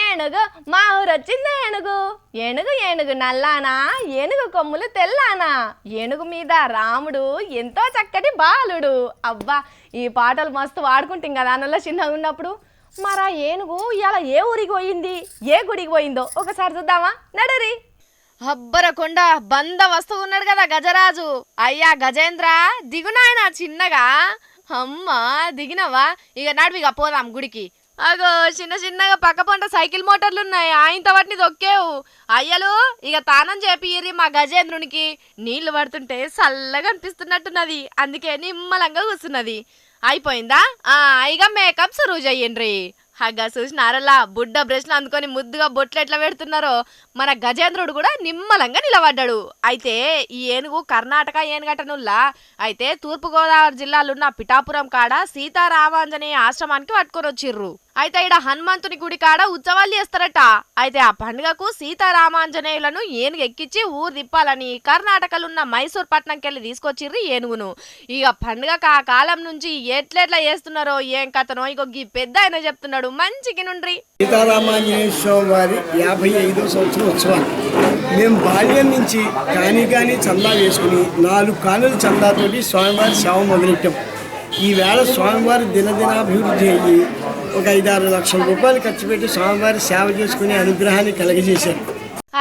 ఏనుగు మా ఊరొచ్చింది ఏనుగు ఏనుగు ఏనుగు నల్లానా ఏనుగు కొమ్ములు తెల్లానా ఏనుగు మీద రాముడు ఎంతో చక్కటి బాలుడు. అబ్బా ఈ పాటలు మస్తు వాడుకుంటాం కదా అన్నలో చిన్నగా ఉన్నప్పుడు. మరా ఏనుగు ఇలా ఏ ఊరికి పోయింది ఏ గుడికి పోయిందో ఒకసారి చూద్దామా నడురి. అబ్బరకొండ బంద వస్తువు ఉన్నాడు కదా గజరాజు. అయ్యా గజేంద్ర దిగునాయన చిన్నగా. అమ్మ దిగినవా ఇక నడివిగా పోదాం గుడికి. అగో చిన్న చిన్నగా పక్క పంట సైకిల్ మోటార్లు ఉన్నాయి ఆయనతో వాటిని దొక్కేవు. అయ్యలు ఇక తానం చేపియ్యి మా గజేంద్రునికి. నీళ్లు పడుతుంటే చల్లగా అనిపిస్తున్నట్టున్నది అందుకే నిమ్మలంగా కూర్చున్నది. అయిపోయిందా ఇక మేకప్ సురువు చెయ్యండ్రి. హగ్గా చూసినారలా బుడ్డ బ్రష్లు అందుకొని ముద్దుగా బొట్లు ఎట్లా పెడుతున్నారో మన గజేంద్రుడు కూడా నిమ్మలంగా నిలబడ్డాడు. అయితే ఈ ఏనుగు కర్ణాటక ఏనుగటనుల్లా అయితే తూర్పుగోదావరి జిల్లాలున్న పిఠాపురం కాడ సీతారామాంజనేయ ఆశ్రమానికి పట్టుకొని వచ్చిర్రు. అయితే ఈడ హనుమంతుని గుడి కాడ ఉత్సవాలు చేస్తారట. అయితే ఆ పండుగకు సీతారామాంజనేయులను ఏనుగు ఎక్కించి ఊరు తిప్పాలని కర్ణాటకలున్న మైసూర్ పట్నంకెళ్ళి తీసుకొచ్చిర్రు ఏనుగును. ఇక పండుగకు ఆ కాలం నుంచి ఎట్లెట్లా చేస్తున్నారో ఏం కథనో ఇక పెద్ద ఆయన చెప్తున్నాడు మంచికి నుండ్రి. సీతారామాంజనేయ స్వామి వారి 55వ సంవత్సరం ఉత్సవాలు మేము బాల్యం నుంచి కానీ చందా వేసుకుని 4 కానుల చందాతోటి స్వామివారి సేవ మొదలెట్టాం. ఈవేళ స్వామివారి దినదినాభివృద్ధి అయ్యి ఒక 5-6 లక్షల రూపాయలు ఖర్చు పెట్టి స్వామివారి సేవ చేసుకునే అనుగ్రహాన్ని కలగజేశారు.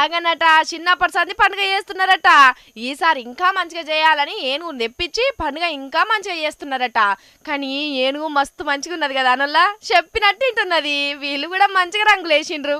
అగనట చిన్నప్పటి సంది పండుగ చేస్తున్నారట. ఈసారి ఇంకా మంచిగా చేయాలని ఏనుగు తెప్పించి పండుగ ఇంకా మంచిగా చేస్తున్నారట. కానీ ఏనుగు మస్తు మంచిగా ఉన్నది కదా అనల్లా చెప్పినట్టు ఇంటున్నది. వీళ్ళు కూడా మంచిగా రంగులేసిండ్రు.